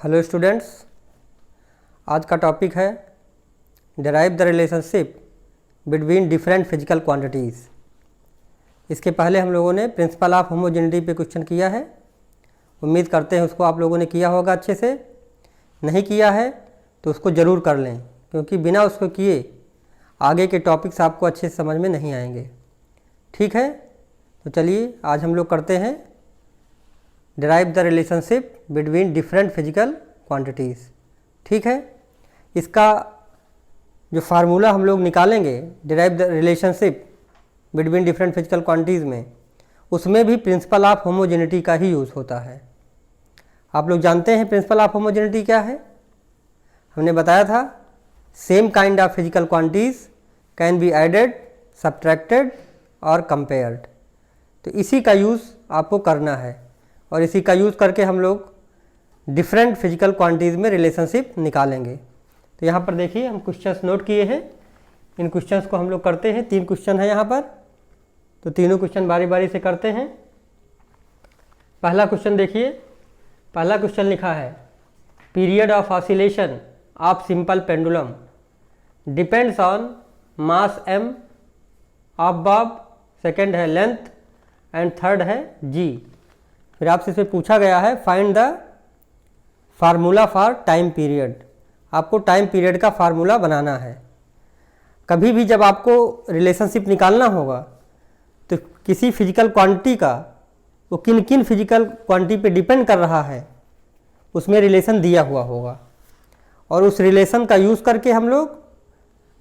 Hello students, आज का topic है derive the relationship between different physical quantities. इसके पहले हम लोगों ने प्रिंसिपल ऑफ होमोजेनिटी पे क्वेश्चन किया है। उम्मीद करते हैं उसको आप लोगों ने किया होगा अच्छे से। नहीं किया है तो उसको ज़रूर कर लें, क्योंकि बिना उसको किए आगे के टॉपिक्स आपको अच्छे से समझ में नहीं आएंगे। ठीक है, तो चलिए आज हम लोग करते हैं derive the relationship between different physical quantities. ठीक है, इसका जो फार्मूला हम लोग निकालेंगे derive the relationship between different physical quantities में, उसमें भी प्रिंसिपल ऑफ होमोजेनिटी का ही यूज़ होता है। आप लोग जानते हैं प्रिंसिपल ऑफ होमोजेनिटी क्या है। हमने बताया था same kind of physical quantities can be added, subtracted और कंपेयर्ड। तो इसी का यूज़ आपको करना है और इसी का यूज़ करके हम लोग डिफरेंट फिजिकल क्वांटिटीज़ में रिलेशनशिप निकालेंगे। तो यहाँ पर देखिए हम क्वेश्चंस नोट किए हैं, इन क्वेश्चंस को हम लोग करते हैं। 3 क्वेश्चन है यहाँ पर, तो तीनों क्वेश्चन बारी बारी से करते हैं। पहला क्वेश्चन देखिए, पहला क्वेश्चन लिखा है period of oscillation of simple pendulum depends on mass m of Bob, second है लेंथ एंड थर्ड है g। फिर आपसे इसमें पूछा गया है find the formula for time period. आपको टाइम पीरियड का फार्मूला बनाना है। कभी भी जब आपको रिलेशनशिप निकालना होगा तो किसी फिजिकल क्वांटिटी का वो किन किन फिजिकल क्वांटिटी पे डिपेंड कर रहा है उसमें रिलेशन दिया हुआ होगा, और उस रिलेशन का यूज़ करके हम लोग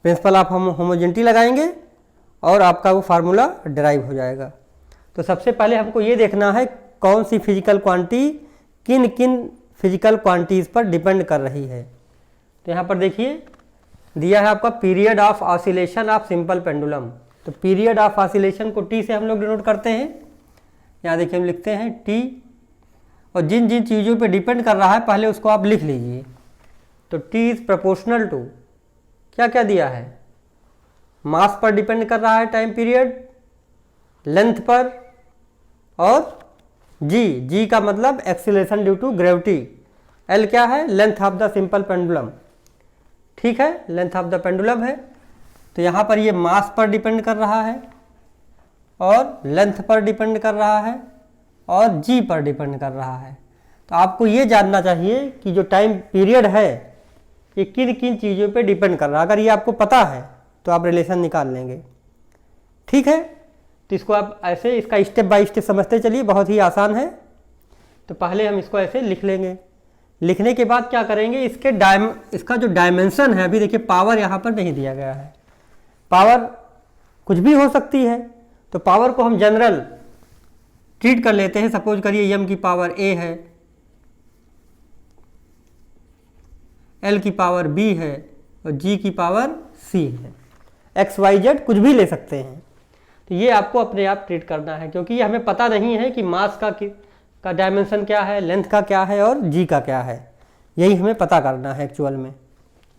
प्रिंसिपल ऑफ होमोजेनिटी लगाएंगे और आपका वो फार्मूला डिराइव हो जाएगा। तो सबसे पहले हमको ये देखना है कौन सी फिजिकल क्वांटिटी किन किन फिजिकल क्वांटिटीज़ पर डिपेंड कर रही है। तो यहाँ पर देखिए दिया है आपका period of oscillation of simple pendulum. तो पीरियड ऑफ ऑसिलेशन को टी से हम लोग डिनोट करते हैं। यहाँ देखिए हम लिखते हैं टी, और जिन जिन चीज़ों पे डिपेंड कर रहा है पहले उसको आप लिख लीजिए। तो टी इज़ प्रोपोर्शनल टू क्या क्या दिया है, मास पर डिपेंड कर रहा है टाइम पीरियड, लेंथ पर, और जी का मतलब acceleration due to gravity, L क्या है length of the simple pendulum. ठीक है, लेंथ ऑफ द पेंडुलम है। तो यहाँ पर ये मास पर डिपेंड कर रहा है और लेंथ पर डिपेंड कर रहा है और जी पर डिपेंड कर रहा है। तो आपको ये जानना चाहिए कि जो टाइम पीरियड है ये किन किन चीज़ों पे डिपेंड कर रहा है। अगर ये आपको पता है तो आप रिलेशन निकाल लेंगे। ठीक है, तो इसको आप ऐसे इसका स्टेप बाय स्टेप समझते चलिए, बहुत ही आसान है। तो पहले हम इसको ऐसे लिख लेंगे। लिखने के बाद क्या करेंगे, इसका जो डायमेंशन है, अभी देखिए पावर यहाँ पर नहीं दिया गया है। पावर कुछ भी हो सकती है, तो पावर को हम जनरल ट्रीट कर लेते हैं। सपोज करिए m की पावर a है, l की पावर b है और g की पावर c है। x y z कुछ भी ले सकते हैं। तो ये आपको अपने आप ट्रीट करना है, क्योंकि ये हमें पता नहीं है कि मास का डायमेंशन क्या है, लेंथ का क्या है और जी का क्या है। यही हमें पता करना है एक्चुअल में।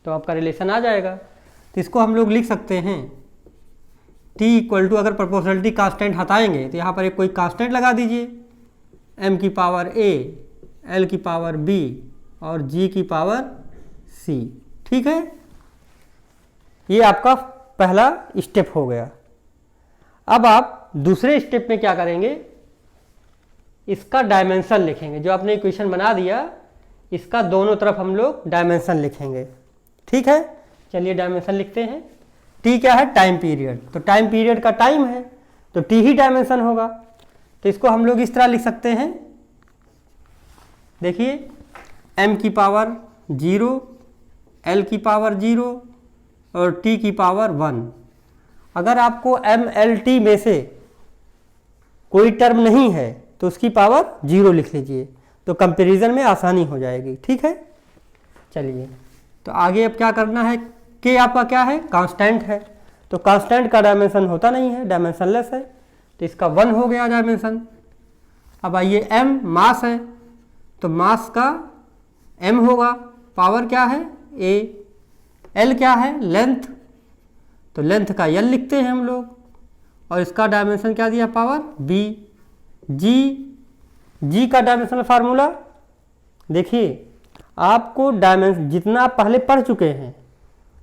तो आपका रिलेशन आ जाएगा। तो इसको हम लोग लिख सकते हैं T इक्वल टू, अगर प्रोपोर्शनलिटी कांस्टेंट हटाएंगे तो यहाँ पर एक कोई कांस्टेंट लगा दीजिए, m की पावर a, l की पावर b और g की पावर c। ठीक है, ये आपका पहला स्टेप हो गया। अब आप दूसरे स्टेप में क्या करेंगे, इसका डायमेंशन लिखेंगे। जो आपने इक्वेशन बना दिया इसका दोनों तरफ हम लोग डायमेंशन लिखेंगे। ठीक है, चलिए डायमेंशन लिखते हैं। टी क्या है, टाइम पीरियड। तो टाइम पीरियड का टाइम है तो टी ही डायमेंशन होगा। तो इसको हम लोग इस तरह लिख सकते हैं, देखिए m की पावर 0, l की पावर 0 और t की पावर 1। अगर आपको MLT में से कोई टर्म नहीं है तो उसकी पावर 0 लिख लीजिए, तो कंपैरिजन में आसानी हो जाएगी। ठीक है, चलिए तो आगे अब क्या करना है, के आपका क्या है, कांस्टेंट है। तो कांस्टेंट का डायमेंशन होता नहीं है, डायमेंशनलेस है, तो इसका 1 हो गया डायमेंशन। अब आइए m मास है, तो मास का m होगा, पावर क्या है a, l क्या है लेंथ, तो लेंथ का l लिखते हैं हम लोग, और इसका डायमेंशन क्या दिया पावर b। जी का डायमेंशनल फार्मूला देखिए आपको डायमेंशन जितना आप पहले पढ़ चुके हैं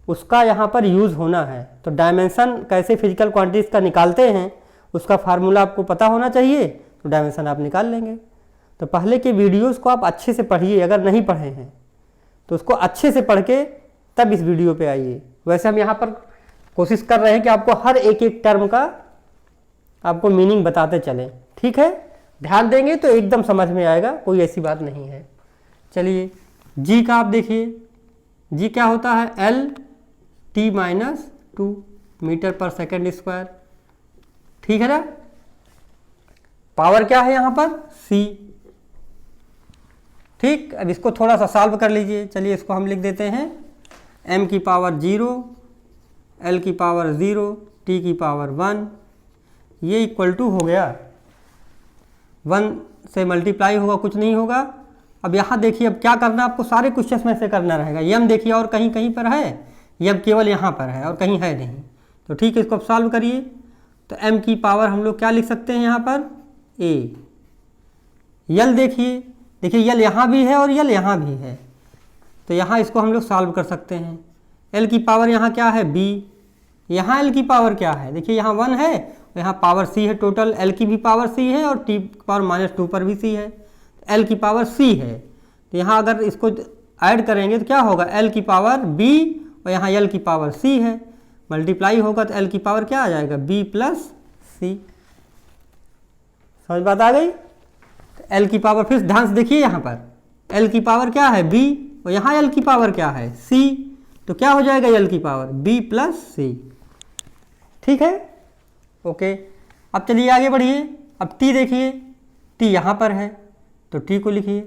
उसका यहाँ पर यूज़ होना है। तो डायमेंशन कैसे फिजिकल क्वांटिटीज़ का निकालते हैं उसका फार्मूला आपको पता होना चाहिए, तो डायमेंशन आप निकाल लेंगे। तो पहले के वीडियोस को आप अच्छे से पढ़िए, अगर नहीं पढ़े हैं तो उसको अच्छे से पढ़ के तब इस वीडियो पे आइए। वैसे हम यहाँ पर कोशिश कर रहे हैं कि आपको हर एक एक टर्म का आपको मीनिंग बताते चलें, ठीक है। ध्यान देंगे तो एकदम समझ में आएगा, कोई ऐसी बात नहीं है। चलिए जी का आप देखिए, जी क्या होता है, L/T-2 मीटर पर सेकेंड स्क्वायर, ठीक है ना। पावर क्या है यहाँ पर, C, ठीक। अब इसको थोड़ा सा सॉल्व कर लीजिए। चलिए इसको हम लिख देते हैं m की पावर 0, l की पावर 0, t की पावर 1, ये इक्वल टू हो गया 1 से मल्टीप्लाई होगा, कुछ नहीं होगा। अब यहाँ देखिए, अब क्या करना आपको, सारे क्वेश्चंस में से करना रहेगा। यम देखिए और कहीं कहीं पर है, यम केवल यहाँ पर है और कहीं है नहीं, तो ठीक है, इसको आप सॉल्व करिए। तो m की पावर हम लोग क्या लिख सकते हैं यहाँ पर, a। यल देखिए यल यहाँ भी है और यल यहाँ भी है, तो यहाँ इसको हम लोग सॉल्व कर सकते हैं। l की पावर यहाँ क्या है, b, यहाँ l की पावर क्या है, देखिए यहाँ 1 है, यहाँ पावर c है, टोटल l की भी पावर c है और t पावर -2 पर भी c है, l की पावर c है। तो यहाँ अगर इसको ऐड करेंगे तो क्या होगा, l की पावर b और यहाँ l की पावर c है, मल्टीप्लाई होगा तो l की पावर क्या आ जाएगा, b + c। समझ बात आ गई। तो l की पावर, फिर ध्यान से देखिए यहाँ पर l की पावर क्या है, b, और यहाँ l की पावर क्या है, c, तो क्या हो जाएगा l की पावर b + c, ठीक है, ओके। अब चलिए आगे बढ़िए। अब t देखिए, t यहाँ पर है तो t को लिखिए।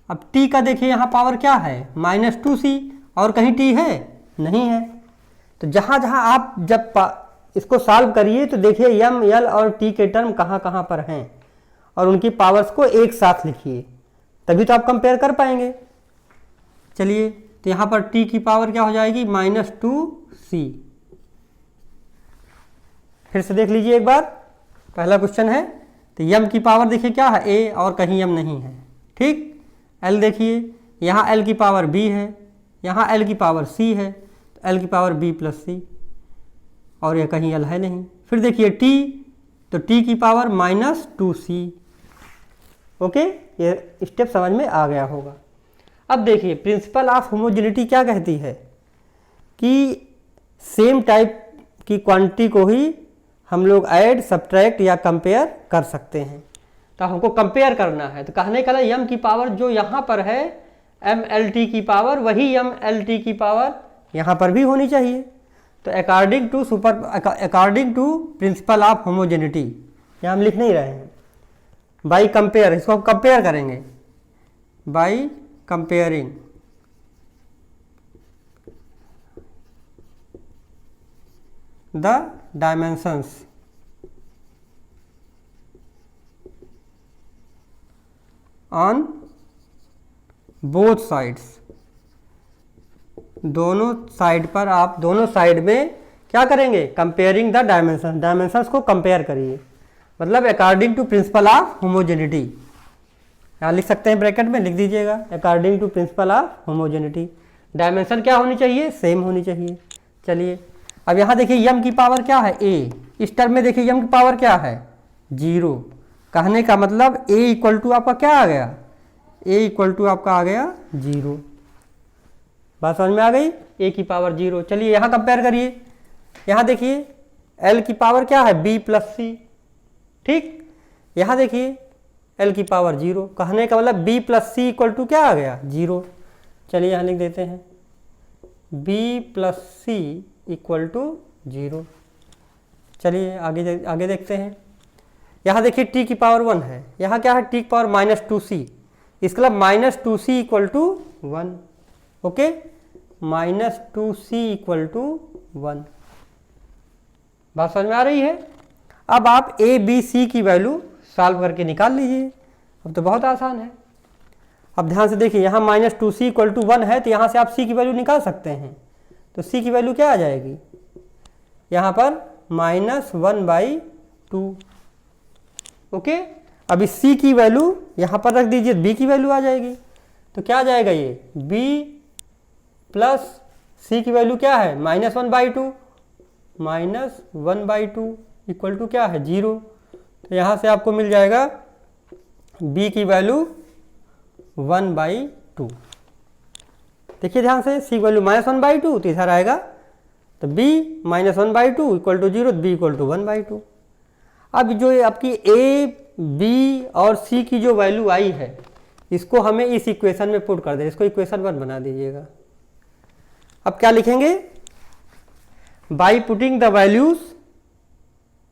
अब t का देखिए यहाँ पावर क्या है, -2c, और कहीं t है नहीं है। तो जहाँ जहाँ आप जब इसको सॉल्व करिए तो देखिए m, l और t के टर्म कहाँ कहाँ पर हैं और उनकी पावर्स को एक साथ लिखिए, तभी तो आप कंपेयर कर पाएंगे। चलिए तो यहाँ पर t की पावर क्या हो जाएगी, -2c। फिर से देख लीजिए एक बार, पहला क्वेश्चन है तो m की पावर देखिए क्या है, a, और कहीं m नहीं है, ठीक। l देखिए, यहाँ l की पावर b है, यहाँ l की पावर c है, तो l की पावर b + c, और यह कहीं l है नहीं। फिर देखिए t, तो t की पावर -2c, ओके, ये स्टेप समझ में आ गया होगा। अब देखिए प्रिंसिपल ऑफ होमोजेनिटी क्या कहती है कि सेम टाइप की क्वांटिटी को ही हम लोग ऐड, सब्ट्रैक्ट या कंपेयर कर सकते हैं। तो हमको कंपेयर करना है, तो कहने का m की पावर जो यहाँ पर है mLt की पावर, वही mLt की पावर यहाँ पर भी होनी चाहिए। तो according to principle of homogeneity, यहाँ हम लिख नहीं रहे हैं, बाई कंपेयर, इसको हम कंपेयर करेंगे, by comparing the dimensions on both sides. दोनों साइड पर आप, दोनों साइड में क्या करेंगे, कंपेयरिंग द डायमेंशन, डायमेंशंस को कंपेयर करिए, मतलब according to principle of homogeneity. यहाँ लिख सकते हैं, ब्रैकेट में लिख दीजिएगा, according to principle of homogeneity dimension क्या होनी चाहिए, सेम होनी चाहिए। चलिए अब यहाँ देखिए m की पावर क्या है, a, इस टर्म में देखिए m की पावर क्या है, 0। कहने का मतलब a = आपका क्या आ गया, a = आपका आ गया 0। बात समझ में आ गई, a की पावर 0। चलिए यहाँ कंपेयर करिए, यहाँ देखिए l की पावर क्या है, b + c, ठीक। यहाँ देखिए l की पावर 0, कहने का मतलब b + c = क्या आ गया, 0। चलिए यहाँ लिख देते हैं b + c = 0। चलिए आगे देखते हैं। यहाँ देखिए t की पावर 1 है, यहाँ क्या है, t की पावर -2c, इसका मतलब -2c = 1, ओके, -2c = 1। बात समझ में आ रही है। अब आप a, b, c की वैल्यू सॉल्व करके निकाल लीजिए, अब तो बहुत आसान है। अब ध्यान से देखिए, यहाँ -2c = 1 है, तो यहाँ से आप c की वैल्यू निकाल सकते हैं। तो c की वैल्यू क्या आ जाएगी, यहाँ पर -1/2, ओके। अब इस c की वैल्यू यहाँ पर रख दीजिए, b की वैल्यू आ जाएगी, तो क्या आ जाएगा ये b प्लस c की वैल्यू क्या है -1/2, -1/2 इक्वल टू क्या है 0। तो यहाँ से आपको मिल जाएगा b की वैल्यू 1/2। देखिए ध्यान से, c की वैल्यू -1/2 तो इधर आएगा, तो b -1/2 equal to 0, b equal to 1/2। अब जो आपकी a, b और c की जो वैल्यू आई है, इसको हमें इस इक्वेशन में पुट कर दे, इसको इक्वेशन 1 बना दीजिएगा। अब क्या लिखेंगे, by putting the values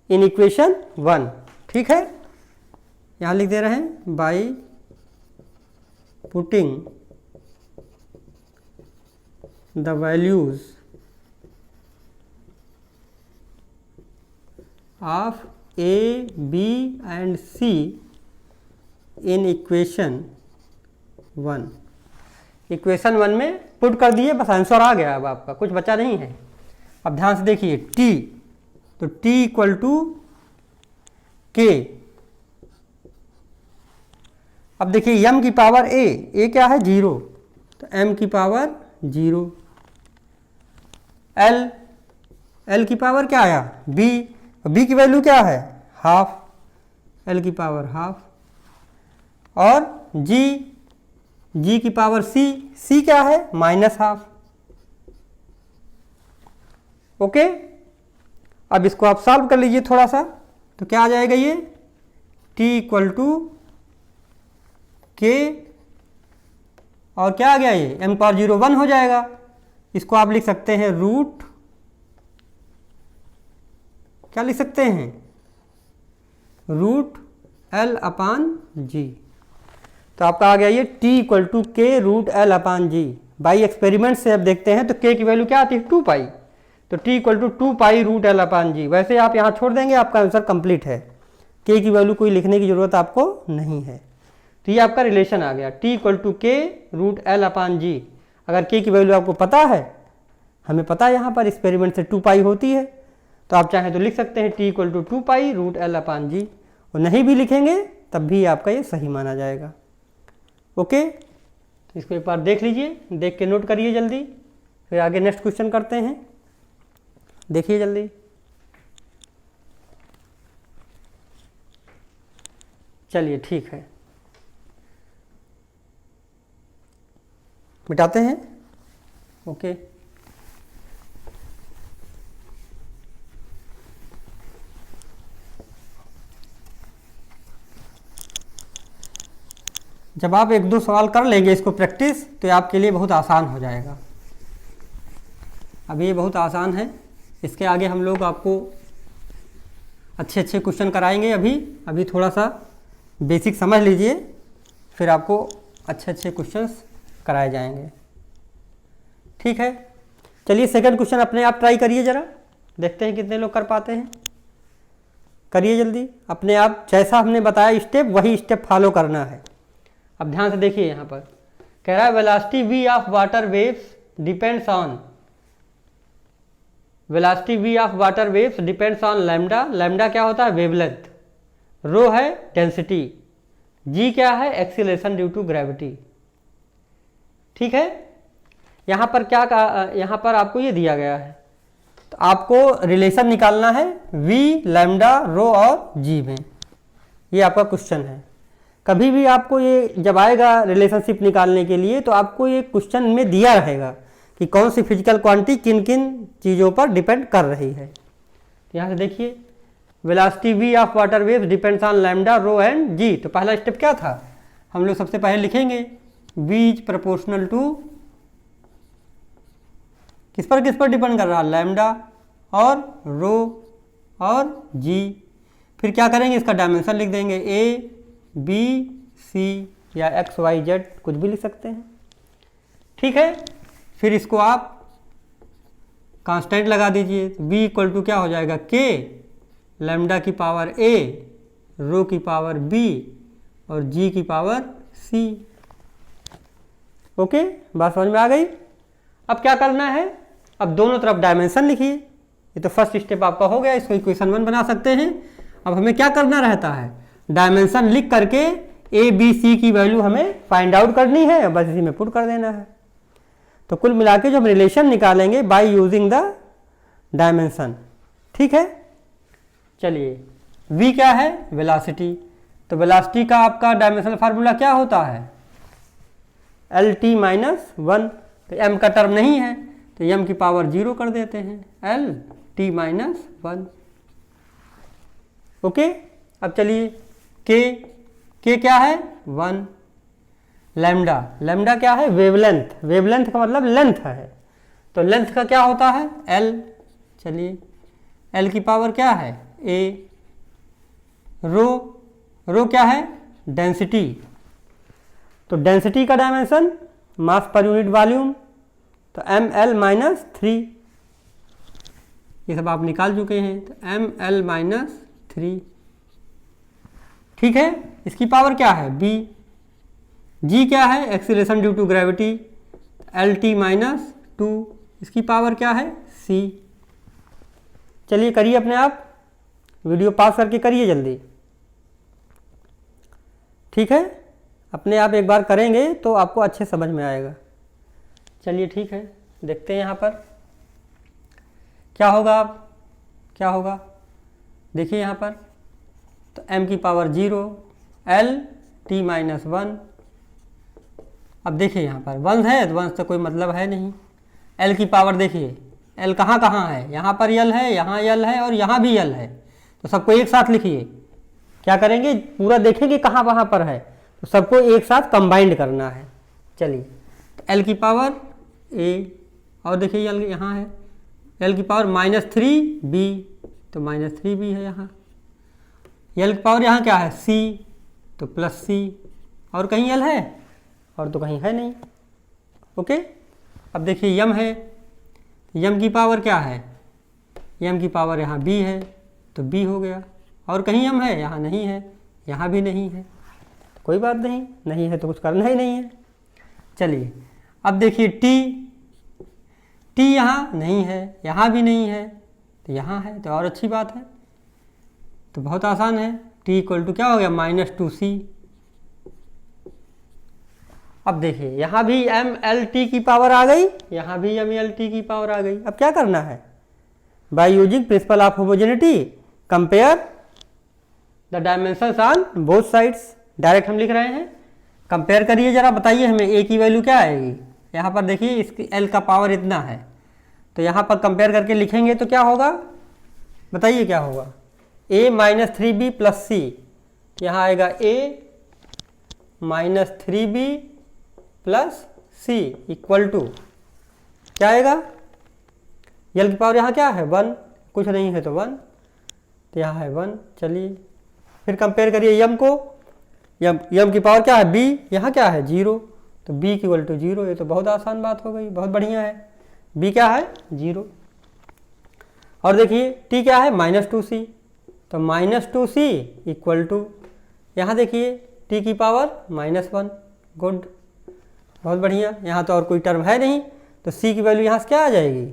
in equation 1, ठीक है। यहां लिख दे रहे हैं by putting the values of a, b and c in equation 1। Equation 1 में पुट कर दिए, बस आंसर आ गया, अब आपका कुछ बचा नहीं है। अब ध्यान से देखिए t, तो t इक्वल टू k। अब देखिए m की पावर a क्या है 0, तो m की पावर 0, l की पावर क्या आया b की वैल्यू क्या है हाफ, l की पावर हाफ, और g की पावर c क्या है -हाफ। ओके, अब इसको आप सॉल्व कर लीजिए थोड़ा सा, तो क्या आ जाएगा ये t इक्वल टू k, और क्या आ गया ये m पावर 0 1 हो जाएगा। इसको आप लिख सकते हैं रूट, क्या लिख सकते हैं रूट l/g। तो आपका आ गया ये t equal to k root l/g। By experiment से अब देखते हैं तो k की वैल्यू क्या आती है 2 पाई, तो t equal to 2 pi root l/g। वैसे आप यहाँ छोड़ देंगे, आपका आंसर कंप्लीट है, k की वैल्यू कोई लिखने की जरूरत आपको नहीं है। तो ये आपका रिलेशन आ गया t equal to k root l/g। अगर k की वैल्यू आपको पता है, हमें पता है यहाँ पर एक्सपेरिमेंट से 2 पाई होती है, तो आप चाहें तो लिख सकते हैं t equal to 2 pi root l/g, और नहीं भी लिखेंगे तब भी आपका ये सही माना जाएगा। ओके, तो इसको एक बार देख लीजिए, देख के नोट करिए जल्दी, फिर आगे नेक्स्ट क्वेश्चन करते हैं। देखिए जल्दी, चलिए ठीक है, मिटाते हैं। ओके, जब आप 1-2 सवाल कर लेंगे इसको प्रैक्टिस, तो आपके लिए बहुत आसान हो जाएगा। अभी ये बहुत आसान है, इसके आगे हम लोग आपको अच्छे अच्छे क्वेश्चन कराएंगे। अभी थोड़ा सा बेसिक समझ लीजिए, फिर आपको अच्छे अच्छे क्वेश्चंस कराए जाएंगे, ठीक है। चलिए सेकंड क्वेश्चन अपने आप ट्राई करिए ज़रा, देखते हैं कितने लोग कर पाते हैं। करिए जल्दी अपने आप, जैसा हमने बताया स्टेप वही स्टेप फॉलो करना है। अब ध्यान से देखिए, यहाँ पर कह रहा है velocity v of water waves depends on, velocity v of water waves depends on lambda. Lambda क्या होता है वेवलेंथ, रो है डेंसिटी, g क्या है एक्सीलरेशन ड्यू टू ग्रेविटी, ठीक है। यहाँ पर क्या यहाँ पर आपको ये दिया गया है, तो आपको रिलेशन निकालना है v, लैम्डा, रो और g में। ये आपका क्वेश्चन है। कभी भी आपको ये जब आएगा रिलेशनशिप निकालने के लिए, तो आपको ये क्वेश्चन में दिया रहेगा कि कौन सी फिजिकल क्वांटिटी किन किन चीज़ों पर डिपेंड कर रही है। यहाँ से देखिए, velocity v of water waves depends on lambda, rho and g। तो पहला स्टेप क्या था, हम लोग सबसे पहले लिखेंगे v इज प्रोपोर्शनल टू, किस पर डिपेंड कर रहा है लैम्डा और रो और g। फिर क्या करेंगे, इसका डायमेंशन लिख देंगे a, b, c या x, y, z कुछ भी लिख सकते हैं, ठीक है। फिर इसको आप कांस्टेंट लगा दीजिए, v इक्वल टू क्या हो जाएगा k, लैम्डा की पावर a, रो की पावर b और g की पावर c। ओके, बात समझ में आ गई। अब क्या करना है, अब दोनों तरफ डायमेंशन लिखिए। ये तो फर्स्ट स्टेप आपका हो गया, इसको इक्वेशन 1 बना सकते हैं। अब हमें क्या करना रहता है, डायमेंशन लिख करके ए बी सी की वैल्यू हमें फाइंड आउट करनी है, बस इसी में पुट कर देना है। तो कुल मिला के जो हम रिलेशन निकालेंगे बाय यूजिंग द डायमेंशन। ठीक है, चलिए v क्या है, वेलोसिटी। तो वेलोसिटी का आपका डायमेंशनल फार्मूला क्या होता है, एल टी माइनस 1। तो m का टर्म नहीं है तो m की पावर 0 कर देते हैं, एल टी माइनस 1। ओके, अब चलिए k क्या है 1। लैम्डा क्या है, वेवलेंथ। वेवलेंथ का मतलब लेंथ है, तो लेंथ का क्या होता है l। चलिए l की पावर क्या है a। रो क्या है, डेंसिटी। तो डेंसिटी का डायमेंशन मास पर यूनिट वॉल्यूम, तो ml माइनस 3। ये सब आप निकाल चुके हैं, तो ml माइनस 3। ठीक है, इसकी पावर क्या है b। g क्या है, acceleration due to gravity, L T minus 2। इसकी पावर क्या है c। चलिए करिए अपने आप, वीडियो पास करके करिए जल्दी। ठीक है, अपने आप एक बार करेंगे तो आपको अच्छे समझ में आएगा। चलिए ठीक है, देखते हैं यहाँ पर क्या होगा। अब क्या होगा देखिए यहाँ पर, तो m की पावर 0, l t माइनस 1। अब देखिए यहाँ पर वंश है तो वंश तो कोई मतलब है नहीं। l की पावर देखिए, l कहाँ कहाँ है, यहाँ पर यल है, यहाँ यल है और यहाँ भी यल है, तो सबको एक साथ लिखिए। क्या करेंगे, पूरा देखेंगे कहाँ वहाँ पर है, तो सबको एक साथ कंबाइंड करना है। चलिए, तो l की पावर a, और देखिए यल यहाँ है, l की पावर -3b, तो -3b है यहाँ। यल की पावर यहाँ क्या है c, तो +c, और कहीं यल है, और तो कहीं है नहीं। ओके, अब देखिए यम है, यम की पावर क्या है, यम की पावर यहाँ b है, तो b हो गया। और कहीं यम है, यहाँ नहीं है, यहाँ भी नहीं है, तो कोई बात नहीं, नहीं है तो कुछ करना ही नहीं है। चलिए अब देखिए t यहाँ नहीं है, यहाँ भी नहीं है, तो यहाँ है, तो और अच्छी बात है। तो बहुत आसान है, t इक्वल टू क्या हो गया -2c। अब देखिए यहाँ भी mlt की पावर आ गई, यहाँ भी mlt की पावर आ गई। अब क्या करना है, by using principal of homogeneity compare the dimensions on both sides. Direct हम लिख रहे हैं, कंपेयर करिए जरा, बताइए हमें a की वैल्यू क्या आएगी। यहाँ पर देखिए इसकी l का पावर इतना है, तो यहाँ पर कंपेयर करके लिखेंगे तो क्या होगा, बताइए क्या होगा, a minus 3b plus c। यहाँ आएगा a minus 3b plus c equal to क्या आएगा, यल की पावर यहाँ क्या है 1, कुछ नहीं है तो 1, तो यहाँ है 1। चलिए फिर कंपेयर करिए यम को, यम की पावर क्या है b, यहाँ क्या है 0, तो b इक्वल टू 0। ये तो बहुत आसान बात हो गई, बहुत बढ़िया है, b क्या है 0। और देखिए t क्या है -2c, तो -2c इक्वल टू, यहाँ देखिए t की पावर -1। गुड, बहुत बढ़िया, यहाँ तो और कोई टर्म है नहीं, तो c की वैल्यू यहाँ से क्या आ जाएगी,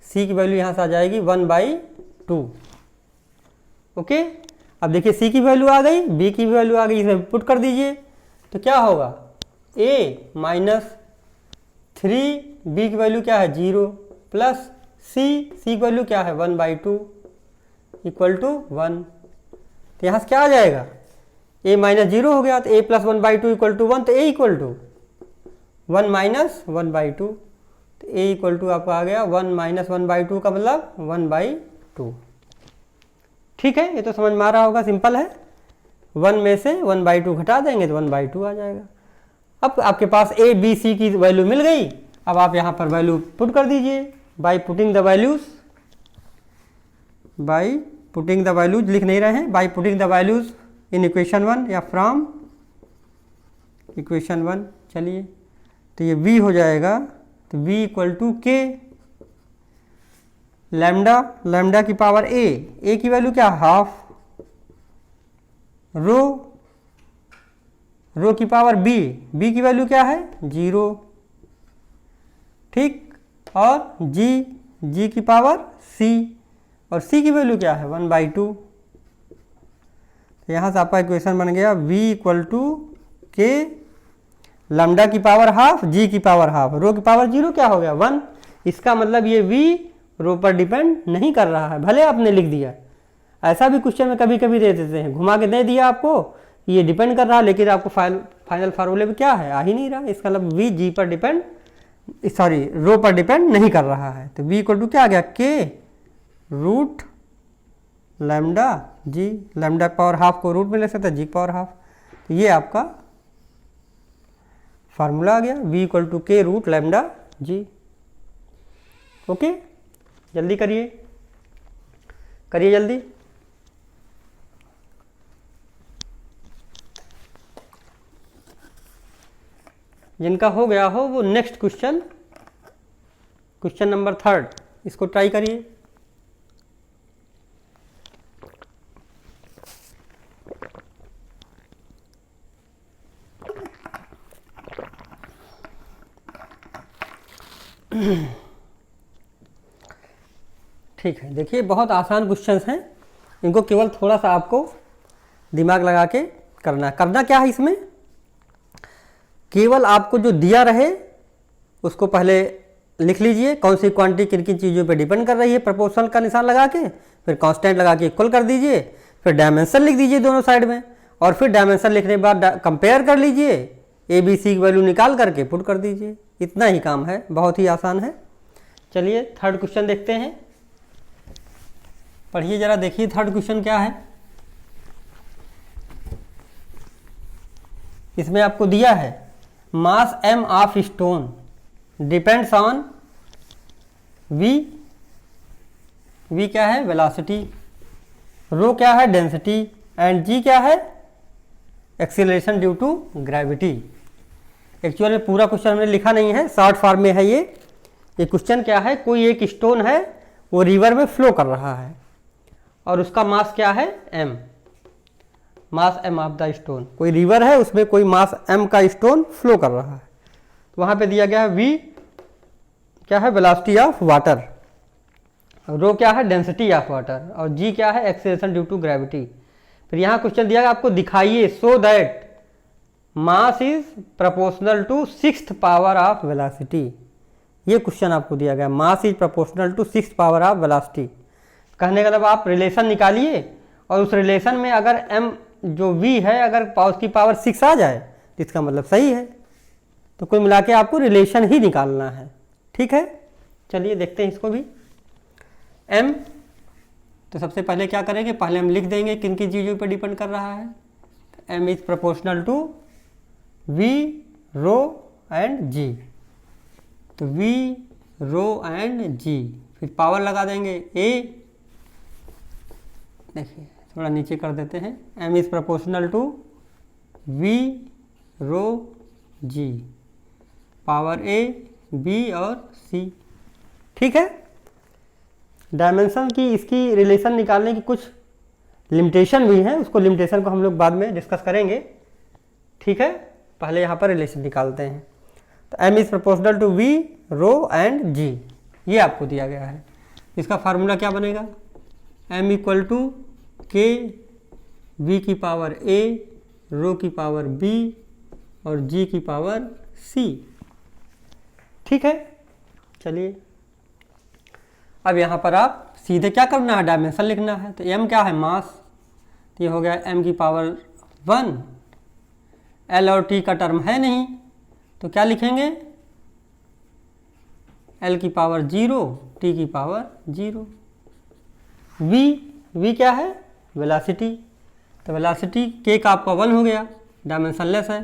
c की वैल्यू यहाँ से आ जाएगी 1/2। ओके, अब देखिए c की वैल्यू आ गई, b की वैल्यू आ गई, इसमें पुट कर दीजिए, तो क्या होगा a माइनस 3b की वैल्यू क्या है 0 प्लस c की वैल्यू क्या है 1/2 इक्वल टू 1। तो यहाँ से क्या आ जाएगा, a माइनस 0 हो गया, तो a प्लस 1/2 इक्वल टू 1, तो a इक्वल टू 1 माइनस 1/2, तो a इक्वल टू आपका आ गया 1 माइनस 1/2 का मतलब 1/2। ठीक है, ये तो समझ में आ रहा होगा, सिंपल है। 1 में से 1/2 घटा देंगे तो 1/2 आ जाएगा। अब आपके पास a b c की वैल्यू मिल गई, अब आप यहाँ पर वैल्यू पुट कर दीजिए by putting the values, by putting the values लिख नहीं रहे हैं, by putting the values in equation 1 या फ्रॉम इक्वेशन 1। चलिए तो ये v हो जाएगा, तो v equal to k lambda की पावर a की वैल्यू क्या हाफ, रो की पावर b की वैल्यू क्या है 0, ठीक, और g की पावर c, और c की वैल्यू क्या है 1/2। तो यहाँ से आपका इक्वेशन बन गया v इक्वल टू के लैम्डा की पावर हाफ जी की पावर हाफ, रो की पावर 0 क्या हो गया 1। इसका मतलब ये v रो पर डिपेंड नहीं कर रहा है, भले आपने लिख दिया। ऐसा भी क्वेश्चन में कभी कभी दे देते हैं, घुमा के दे दिया आपको ये डिपेंड कर रहा है, लेकिन आपको फाइनल फार्मूले में क्या है, आ ही नहीं रहा। इसका मतलब v जी पर डिपेंड, सॉरी रो पर डिपेंड नहीं कर रहा है। तो v इक्वल टू क्या आ गया के रूट लैम्डा जी, लैम्डा पावर हाफ को रूट में ले सकते हैं, जी पावर हाफ। तो ये आपका फार्मूला आ गया v इक्वल टू के रूट लैम्डा जी। ओके, जल्दी करिए, करिए जल्दी। जिनका हो गया हो वो नेक्स्ट क्वेश्चन, क्वेश्चन नंबर 3 इसको ट्राई करिए। ठीक है, देखिए बहुत आसान क्वेश्चंस हैं, इनको केवल थोड़ा सा आपको दिमाग लगा के करना क्या है इसमें, केवल आपको जो दिया रहे उसको पहले लिख लीजिए, कौन सी क्वांटिटी किन किन चीज़ों पे डिपेंड कर रही है, प्रपोर्शनल का निशान लगा के, फिर कांस्टेंट लगा के इक्वल कर दीजिए, फिर डायमेंशन लिख दीजिए दोनों साइड में, और फिर डायमेंशन लिखने के बाद कंपेयर कर लीजिए, ए बी सी की वैल्यू निकाल करके पुट कर दीजिए। इतना ही काम है, बहुत ही आसान है। चलिए 3rd क्वेश्चन देखते हैं, पढ़िए जरा, देखिए 3rd क्वेश्चन क्या है। इसमें आपको दिया है मास m of stone depends on v, v क्या है वेलोसिटी, रो क्या है डेंसिटी, एंड g क्या है acceleration due to gravity. Actual में पूरा क्वेश्चन हमने लिखा नहीं है, शॉर्ट फॉर्म में है ये क्वेश्चन क्या है, कोई एक स्टोन है वो रिवर में फ्लो कर रहा है और उसका मास क्या है m, mass m of the stone. कोई रिवर है उसमें कोई मास m का स्टोन फ्लो कर रहा है, तो वहाँ पे दिया गया है v क्या है वेलोसिटी ऑफ वाटर, रो क्या है डेंसिटी ऑफ वाटर, और g क्या है एक्सेलरेशन ड्यू टू ग्रेविटी। फिर यहाँ क्वेश्चन दिया गया आपको दिखाइए so that mass is proportional to 6th power of velocity. ये क्वेश्चन आपको दिया गया, mass is proportional to 6th power of velocity. कहने का मतलब आप रिलेशन निकालिए और उस रिलेशन में अगर m जो v है अगर उसकी पावर 6 आ जाए तो इसका मतलब सही है। तो कुल मिला के आपको रिलेशन ही निकालना है, ठीक है। चलिए देखते हैं इसको भी। m तो सबसे पहले क्या करेंगे, पहले हम लिख देंगे किन किन चीज़ों पर डिपेंड कर रहा है। m is proportional to v rho and g, तो v रो एंड g, फिर पावर लगा देंगे a, देखिए थोड़ा नीचे कर देते हैं, m is proportional to v rho g, power a b और c, ठीक है। डायमेंशन की इसकी रिलेशन निकालने की कुछ लिमिटेशन भी है, उसको लिमिटेशन को हम लोग बाद में डिस्कस करेंगे, ठीक है। पहले यहाँ पर रिलेशन निकालते हैं। तो m is proportional to v rho and g, ये आपको दिया गया है। इसका फार्मूला क्या बनेगा, m इक्वल टू के v की पावर a रो की पावर b और g की पावर c, ठीक है। चलिए अब यहाँ पर आप सीधे क्या करना है, डायमेंशन लिखना है। तो m क्या है मास, तो ये हो गया m की पावर 1, l और t का टर्म है नहीं तो क्या लिखेंगे l की पावर 0 t की पावर 0। v क्या है वेलोसिटी, तो वेलोसिटी k का आपका 1 हो गया, डायमेंशन लेस है,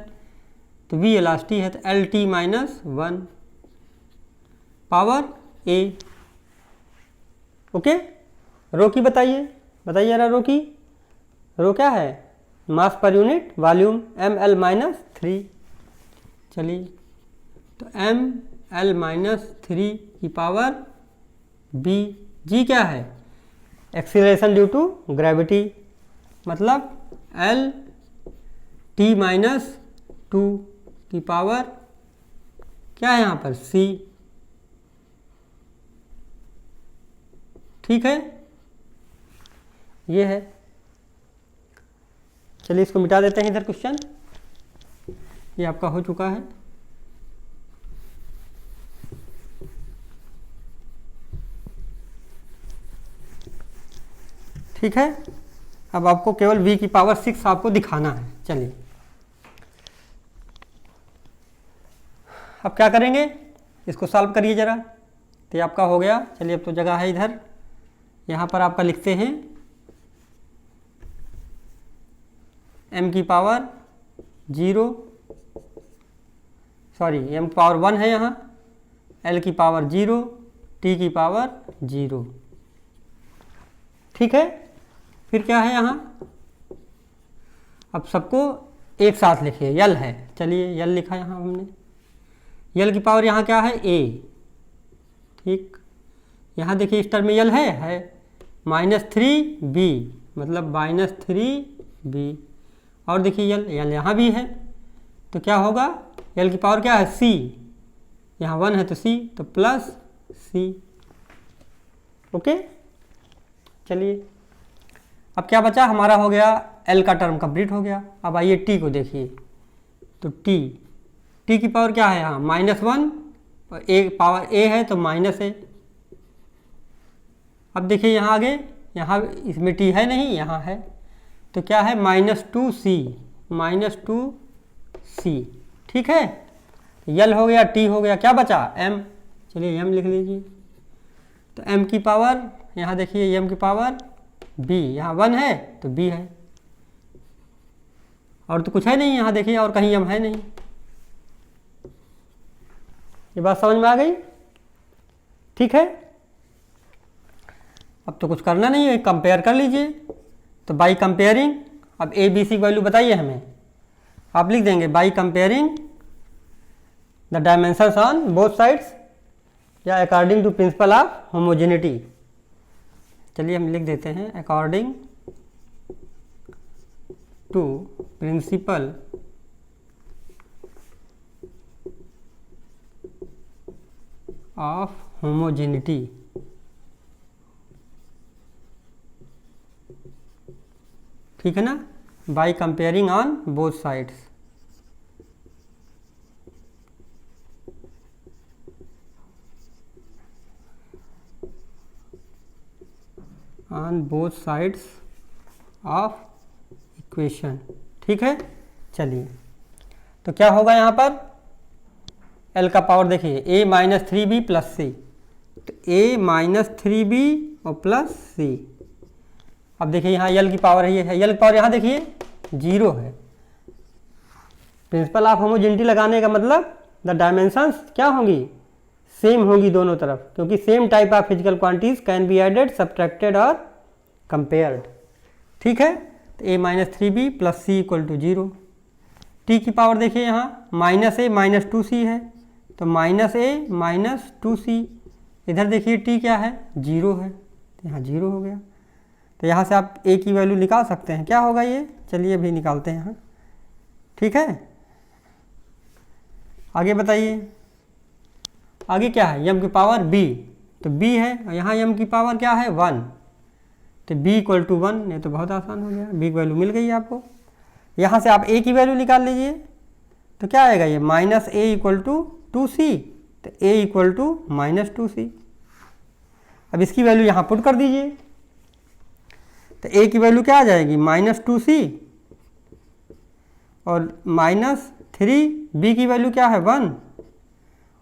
तो v वेलोसिटी है, तो L T minus 1 power a, okay. रो की बताइए जरा, रो क्या है मास per unit volume ml minus 3। चलिए तो ml माइनस 3 की पावर b, g क्या है एक्सीलरेशन ड्यू टू ग्रेविटी, मतलब l t माइनस 2 की पावर क्या है यहाँ पर c, ठीक है, ये है। चलिए इसको मिटा देते हैं इधर क्वेश्चन, ये आपका हो चुका है। ठीक है, अब आपको केवल v की पावर 6 आपको दिखाना है। चलिए अब क्या करेंगे, इसको सॉल्व करिए ज़रा। तो ये आपका हो गया। चलिए अब तो जगह है इधर, यहाँ पर आपका लिखते हैं m की पावर 0, सॉरी m की पावर 1 है यहाँ, l की पावर 0, t की पावर 0। ठीक है, फिर क्या है यहाँ, अब सबको एक साथ लिखिए, यल है। चलिए यल लिखा यहाँ हमने, यल की पावर यहाँ क्या है a। ठीक, यहाँ देखिए इस टर्म में यल है -3b, मतलब -3b। और देखिए यल यहाँ भी है, तो क्या होगा, यल की पावर क्या है c, यहाँ 1 है तो c, तो प्लस c। ओके, चलिए अब क्या बचा हमारा, हो गया l का टर्म कंप्लीट हो गया। अब आइए t को देखिए, तो t की पावर क्या है यहाँ -1, और a पावर a है तो -a। अब देखिए यहाँ आगे, यहाँ इसमें t है नहीं, यहाँ है, तो क्या है -2c। ठीक है, यल हो गया, t हो गया, क्या बचा m। चलिए m लिख लीजिए, तो m की पावर यहाँ देखिए, m की पावर b, यहाँ 1 है तो b है, और तो कुछ है नहीं यहाँ देखिए, और कहीं m है नहीं। ये बात समझ में आ गई। ठीक है, अब तो कुछ करना नहीं है, कंपेयर कर लीजिए। तो बाई कंपेयरिंग, अब ए बी सी की वैल्यू बताइए हमें, आप लिख देंगे by comparing the dimensions on both sides, या according to principle of homogeneity. चलिए हम लिख देते हैं according to principle of homogeneity. ठीक है ना, by comparing on both sides. On both sides of equation. ठीक है, चलिए तो क्या होगा यहाँ पर, L का पावर देखिए a -3b प्लस c, तो a -3b और प्लस c। अब देखिए यहाँ L की पावर ये है, L की पावर यहाँ देखिए 0 है। प्रिंसिपल ऑफ होमोजेनिटी लगाने का मतलब द डायमेंशंस क्या होंगी, सेम होंगी दोनों तरफ, क्योंकि same type of physical quantities can be added, subtracted और कंपेयर्ड। ठीक है, तो a -3b plus c equal to 0। t की पावर देखिए यहाँ -a -2c है, तो -a -2c। इधर देखिए t क्या है 0 है, तो यहाँ 0 हो गया। तो यहाँ से आप a की वैल्यू निकाल सकते हैं, क्या होगा ये, चलिए अभी निकालते हैं यहाँ। ठीक है, आगे बताइए, आगे क्या है, m की पावर b, तो b है, और यहाँ m की पावर क्या है 1, तो b इक्वल टू 1। ये तो बहुत आसान हो गया, b की वैल्यू मिल गई आपको। यहाँ से आप a की वैल्यू निकाल लीजिए, तो क्या आएगा ये -a इक्वल टू 2c, तो a इक्वल टू -2c। अब इसकी वैल्यू यहाँ पुट कर दीजिए, तो a की वैल्यू क्या आ जाएगी -2c, और -3, b की वैल्यू क्या है 1,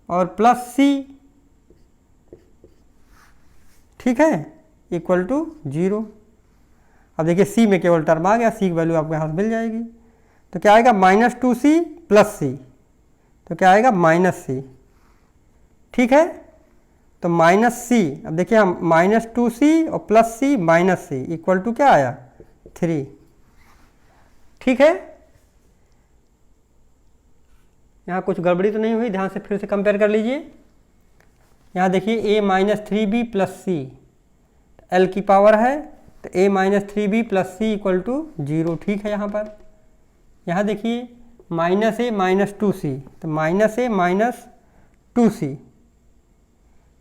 और प्लस c। ठीक है, इक्वल टू 0। अब देखिए c में केवल टर्म आ गया, c की वैल्यू आपको यहाँ से मिल जाएगी। तो क्या आएगा -2c प्लस c, तो क्या आएगा -c। ठीक है, तो -c, अब देखिए हम -2c और plus c -c equal to क्या आया 3। ठीक है, यहाँ कुछ गड़बड़ी तो नहीं हुई, ध्यान से फिर से कंपेयर कर लीजिए। यहाँ देखिए a -3b plus c, L की पावर है, तो a -3b plus c equal to 0। ठीक है, यहाँ देखिए -a -2c, तो -a -2c।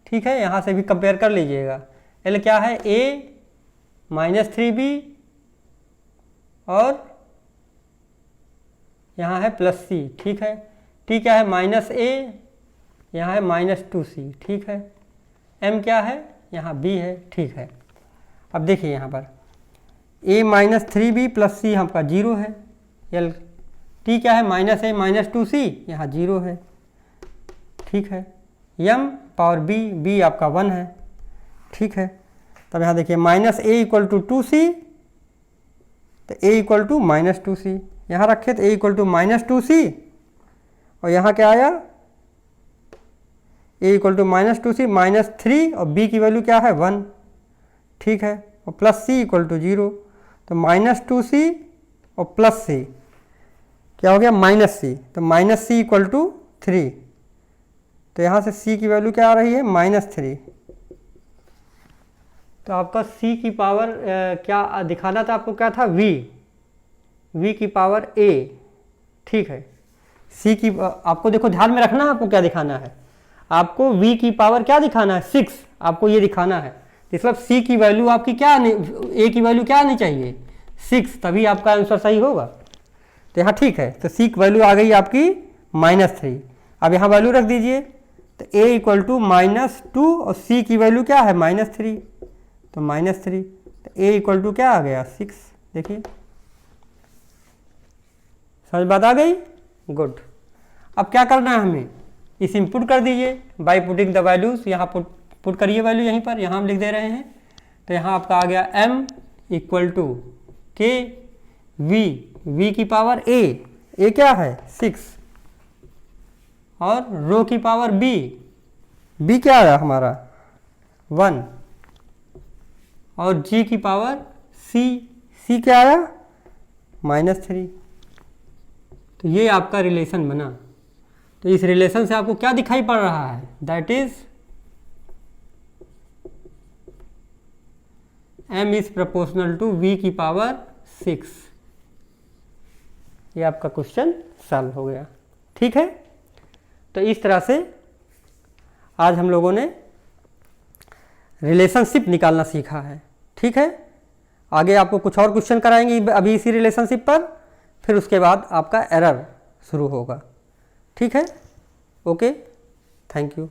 ठीक है, यहाँ से भी कंपेयर कर लीजिएगा। L क्या है a -3b और यहाँ है +c, ठीक है। t क्या है -a, यहाँ है -2c, ठीक है। m क्या है, यहाँ b है, ठीक है। अब देखिए यहाँ पर a -3b + c आपका 0 है, l t क्या है -a -2c, यहाँ 0 है, ठीक है। m पावर b आपका 1 है, ठीक है। तब यहाँ देखिए -a = 2c, तो a = -2c यहाँ रखे, तो a = -2c, और यहाँ क्या आया, a = -2c -3, और b की वैल्यू क्या है 1, ठीक है, और +c = 0, तो -2c और +c क्या हो गया -c, तो -c = 3, तो यहाँ से c की वैल्यू क्या आ रही है -3। तो आपका c की पावर क्या दिखाना था आपको, क्या था v की पावर a, ठीक है। c की आपको देखो ध्यान में रखना है, आपको क्या दिखाना है, आपको v की पावर क्या दिखाना है 6, आपको ये दिखाना है। मतलब c की वैल्यू आपकी क्या a की वैल्यू क्या आनी चाहिए 6, तभी आपका आंसर सही होगा। तो यहाँ ठीक है, तो c की वैल्यू आ गई आपकी -3। अब यहाँ वैल्यू रख दीजिए, तो a = -2 और c की वैल्यू क्या है -3, तो -3, तो a = क्या आ गया 6। देखिए समझ बात आ गई, गुड। अब क्या करना है हमें, इस इनपुट कर दीजिए बाय पुटिंग द वैल्यूज, यहाँ पुट करिए वैल्यू यहीं पर, यहाँ हम लिख दे रहे हैं। तो यहाँ आपका आ गया m = k v की पावर a क्या है 6, और रो की पावर b क्या आया हमारा 1, और g की पावर c क्या आया -3। तो ये आपका रिलेशन बना। तो इस रिलेशन से आपको क्या दिखाई पड़ रहा है, that is m is proportional to v की पावर 6। ये आपका क्वेश्चन सॉल्व हो गया, ठीक है। तो इस तरह से आज हम लोगों ने रिलेशनशिप निकालना सीखा है, ठीक है। आगे आपको कुछ और क्वेश्चन कराएंगे अभी इसी रिलेशनशिप पर, फिर उसके बाद आपका एरर शुरू होगा, ठीक है। Okay, thank you.